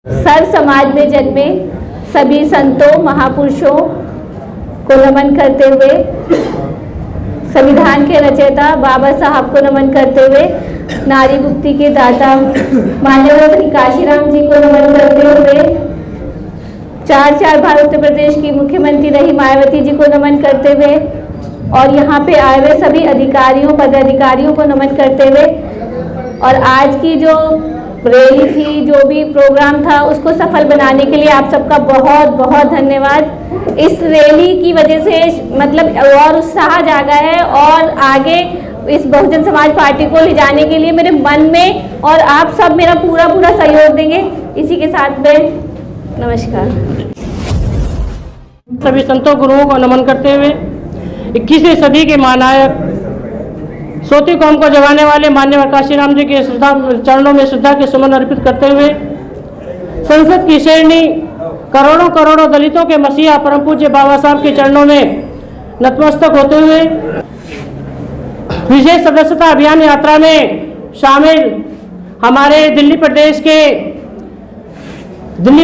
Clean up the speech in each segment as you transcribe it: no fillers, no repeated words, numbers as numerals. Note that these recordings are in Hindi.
सर्व समाज में जन्मे सभी संतों महापुरुषों को नमन करते हुए, संविधान के रचयिता बाबा साहब को नमन करते हुए, नारी मुक्ति के दाता माननीय श्री काशीराम जी को नमन करते हुए, 4 बार उत्तर प्रदेश की मुख्यमंत्री रही मायावती जी को नमन करते हुए और यहाँ पे आए हुए सभी अधिकारियों पदाधिकारियों को नमन करते हुए, और आज की जो रैली थी, जो भी प्रोग्राम था, उसको सफल बनाने के लिए आप सबका बहुत बहुत धन्यवाद। इस रैली की वजह से मतलब और उत्साह जागा है और आगे इस बहुजन समाज पार्टी को ले जाने के लिए मेरे मन में, और आप सब मेरा पूरा सहयोग देंगे। इसी के साथ में नमस्कार। सभी संतों गुरुओं को नमन करते हुए 21वीं सदी के महानायक सोती कौम को जगाने वाले माननीय काशीराम जी के चरणों में श्रद्धा के सुमन अर्पित करते हुए, संसद की श्रेणी करोड़ों दलितों के मसीहा परम पूज्य बाबा साहब के चरणों में नतमस्तक होते हुए, विशेष सदस्यता अभियान यात्रा में शामिल हमारे दिल्ली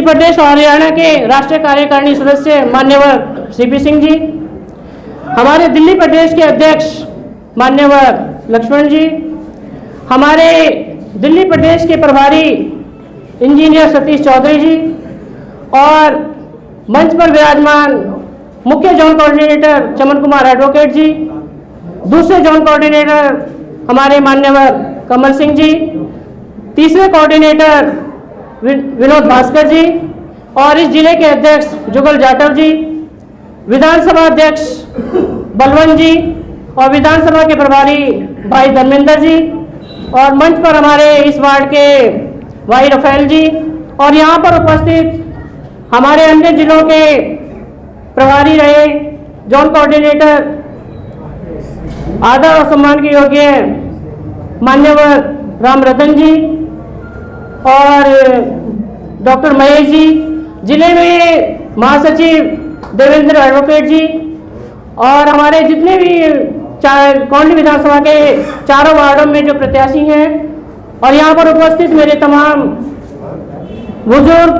प्रदेश और हरियाणा के राष्ट्रीय कार्यकारिणी सदस्य मान्यवर सीपी सिंह जी, हमारे दिल्ली प्रदेश के अध्यक्ष मान्यवर लक्ष्मण जी, हमारे दिल्ली प्रदेश के प्रभारी इंजीनियर सतीश चौधरी जी, और मंच पर विराजमान मुख्य जोन कोऑर्डिनेटर चमन कुमार एडवोकेट जी, दूसरे जोन कोऑर्डिनेटर हमारे मान्यवर कमल सिंह जी, तीसरे कोऑर्डिनेटर विनोद भास्कर जी, और इस जिले के अध्यक्ष जुगल जाटव जी, विधानसभा अध्यक्ष बलवंत जी, और विधानसभा के प्रभारी भाई धर्मेंद्र जी, और मंच पर हमारे इस वार्ड के भाई रफेल जी, और यहाँ पर उपस्थित हमारे अन्य जिलों के प्रभारी रहे जोन कोऑर्डिनेटर, आदर और सम्मान के योग्य मान्यवर राम रतन जी और डॉक्टर महेश जी, जिले में महासचिव देवेंद्र एडवोकेट जी, और हमारे जितने भी कौंडली विधानसभा के चारों वार्डों में जो प्रत्याशी हैं, और यहाँ पर उपस्थित मेरे तमाम बुजुर्ग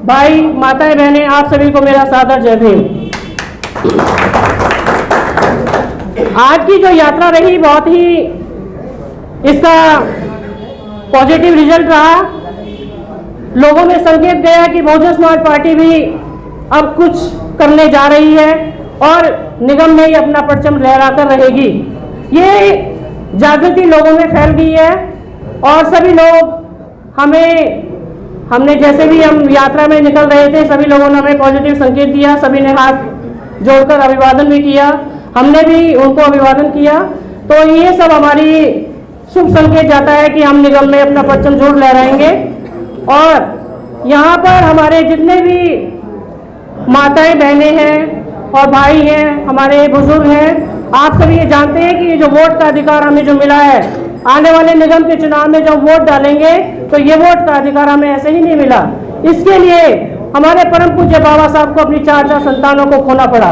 भाई माताएं बहनें, आप सभी को मेरा सादर जय भीम। आज की जो यात्रा रही, बहुत ही इसका पॉजिटिव रिजल्ट रहा। लोगों में संकेत गया कि बहुजन समाज पार्टी भी अब कुछ करने जा रही है और निगम में ही अपना परचम लहराकर रहेगी। ये जागृति लोगों में फैल गई है और सभी लोग हमने जैसे भी हम यात्रा में निकल रहे थे, सभी लोगों ने हमें पॉजिटिव संकेत दिया, सभी ने हाथ जोड़कर अभिवादन भी किया, हमने भी उनको अभिवादन किया। तो ये सब हमारी शुभ संकेत जाता है कि हम निगम में अपना परचम जरूर लहराएंगे। और यहाँ पर हमारे जितने भी माताएं बहनें हैं और भाई हैं, हमारे बुजुर्ग हैं, आप सभी ये जानते हैं कि ये जो वोट का अधिकार हमें जो मिला है, आने वाले निगम के चुनाव में जब वोट डालेंगे तो ये वोट का अधिकार हमें ऐसे ही नहीं मिला। इसके लिए हमारे परम पूज्य बाबा साहब को अपनी 4 संतानों को खोना पड़ा।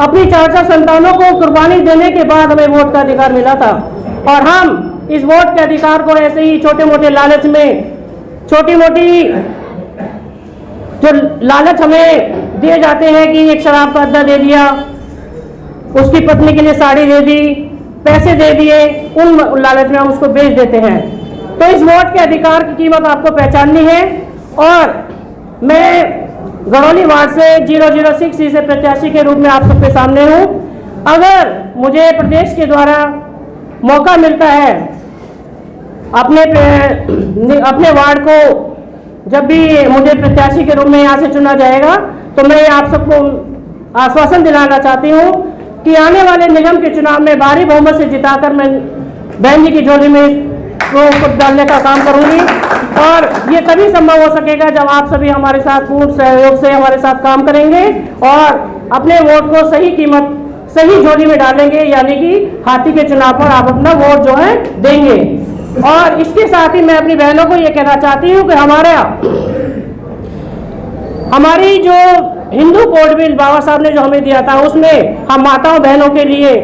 अपनी 4 संतानों को कुर्बानी देने के बाद हमें वोट का अधिकार मिला था, और हम इस वोट के अधिकार को ऐसे ही छोटे मोटे लालच में, छोटी मोटी जो लालच हमें दिए जाते हैं कि एक शराब का अड्डा दे दिया, उसकी पत्नी के लिए साड़ी दे दी, पैसे दे दिए, उन लालच में हम उसको बेच देते हैं। तो इस वोट के अधिकार की कीमत आपको पहचाननी है। और मैं गरौली वार्ड से 006 से प्रत्याशी के रूप में आप सबके सामने हूँ। अगर मुझे प्रदेश के द्वारा मौका मिलता है अपने वार्ड को, जब भी मुझे प्रत्याशी के रूप में यहाँ से चुना जाएगा, तो मैं आप सबको आश्वासन दिलाना चाहती हूँ कि आने वाले निगम के चुनाव में भारी बहुमत से जिताकर मैं बहन जी की झोली में वो डालने का काम करूँगी। और ये तभी संभव हो सकेगा जब आप सभी हमारे साथ पूर्ण सहयोग से हमारे साथ काम करेंगे और अपने वोट को सही कीमत, सही झोली में डालेंगे, यानी कि हाथी के चुनाव पर आप अपना वोट जो है देंगे। और इसके साथ ही मैं अपनी बहनों को ये कहना चाहती हूँ कि हमारी जो हिंदू कोड बिल बाबा साहब ने जो हमें दिया था, उसमें हम माताओं बहनों के लिए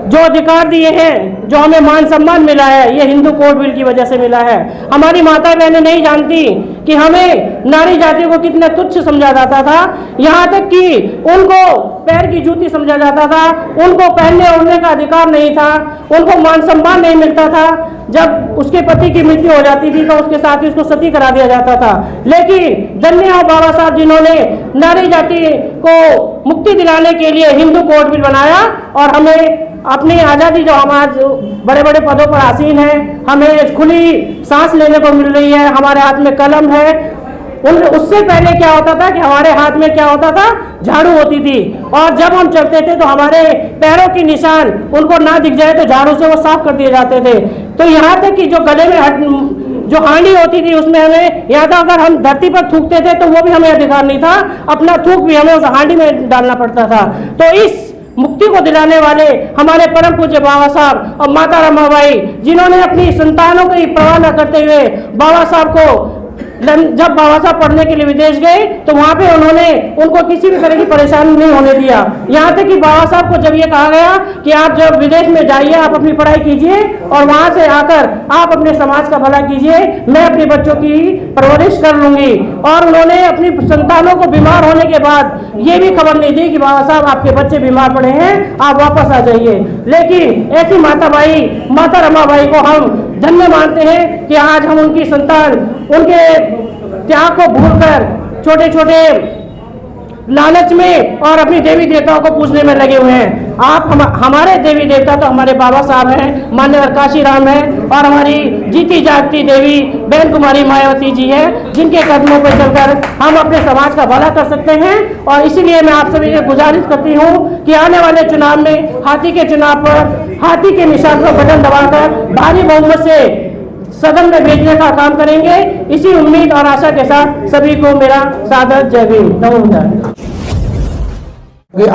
जो अधिकार दिए हैं, जो हमें मान सम्मान मिला है, ये हिंदू कोड बिल की वजह से मिला है। हमारी माता बहनें नहीं जानती कि हमें नारी जाति को कितना तुच्छ समझा जाता था, यहाँ तक कि उनको पैर की जूती समझा जाता था, उनको पहनने ओढ़ने का अधिकार नहीं था, उनको मान सम्मान नहीं मिलता था। जब उसके पति की मृत्यु हो जाती थी तो उसके साथ ही उसको सती करा दिया जाता था। लेकिन धन्य हो बाबा साहब जिन्होंने नारी जाति को मुक्ति दिलाने के लिए हिंदू कोड बिल बनाया और हमें अपनी आज़ादी, जो हम आज बड़े बड़े पदों पर आसीन हैं, हमें खुली सांस लेने को मिल रही है, हमारे हाथ में कलम है। उससे पहले क्या होता था कि हमारे हाथ में क्या होता था, झाड़ू होती थी, और जब हम चलते थे तो हमारे पैरों के निशान उनको ना दिख जाए तो झाड़ू से वो साफ कर दिए जाते थे। तो यहाँ तक कि जो गले में जो हांडी होती थी उसमें हमें या तो अगर हम धरती पर थूकते थे तो वो भी हमें अधिकार नहीं था, अपना थूक भी हमें उस हांडी में डालना पड़ता था। तो इस मुक्ति को दिलाने वाले हमारे परम पूज्य बाबा साहब और माता रमाबाई, जिन्होंने अपनी संतानों की परवाह न करते हुए बाबा साहब को, जब बाबा साहब पढ़ने के लिए विदेश गए तो वहां पे उन्होंने उनको किसी भी तरह की परेशानी नहीं होने दिया। यहाँ तक कि बाबा साहब को जब ये कहा गया कि आप जब विदेश में जाइए, आप अपनी पढ़ाई कीजिए और वहां से आकर आप अपने समाज का भला कीजिए, मैं अपने बच्चों की परवरिश कर लूंगी। और उन्होंने अपनी संतानों को बीमार होने के बाद ये भी खबर नहीं दी कि बाबा साहब आपके बच्चे बीमार पड़े हैं, आप वापस आ जाइए। लेकिन ऐसी माता रमाबाई को हम धन्य मानते हैं कि आज हम उनकी संतान, उनके त्याग को भूलकर छोटे छोटे लालच में और अपनी देवी देवताओं को पूजने में लगे हुए हैं। हमारे देवी देवता तो हमारे बाबा साहब हैं, मान्यवर काशीराम है, और हमारी जीती जागती देवी बहन कुमारी मायावती जी है, जिनके कदमों पर चलकर हम अपने समाज का भला कर सकते हैं। और इसीलिए मैं आप सभी से गुजारिश करती हूँ कि आने वाले चुनाव में हाथी के चुनाव पर हाथी के निशान पर बटन दबाकर भारी बहुमत से सदन में भेजने का काम करेंगे। इसी उम्मीद और आशा के साथ सभी को मेरा सादर जय भीम। नमस्कार।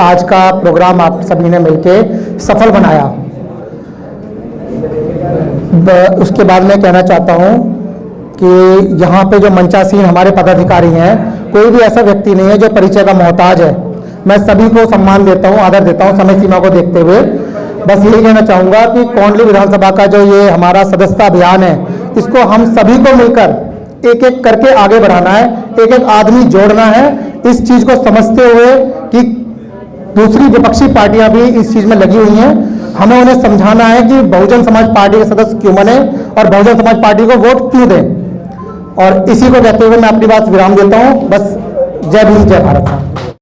आज का प्रोग्राम आप सभी ने मिलकर सफल बनाया। उसके बाद मैं कहना चाहता हूं कि यहाँ पे जो मंचासीन हमारे पदाधिकारी हैं, कोई भी ऐसा व्यक्ति नहीं है जो परिचय का मोहताज है। मैं सभी को सम्मान देता हूँ, आदर देता हूँ समय सीमा को देखते हुए। बस यही कहना चाहूँगा कि कोंडली विधानसभा का जो ये हमारा सदस्यता अभियान है, इसको हम सभी को मिलकर एक एक करके आगे बढ़ाना है, एक एक आदमी जोड़ना है। इस चीज़ को समझते हुए कि दूसरी विपक्षी पार्टियां भी इस चीज़ में लगी हुई हैं, हमें उन्हें समझाना है कि बहुजन समाज पार्टी के सदस्य क्यों बने और बहुजन समाज पार्टी को वोट क्यों दें। और इसी को कहते हुए मैं अपनी बात विराम देता हूँ। बस जय भीम, जय भारत।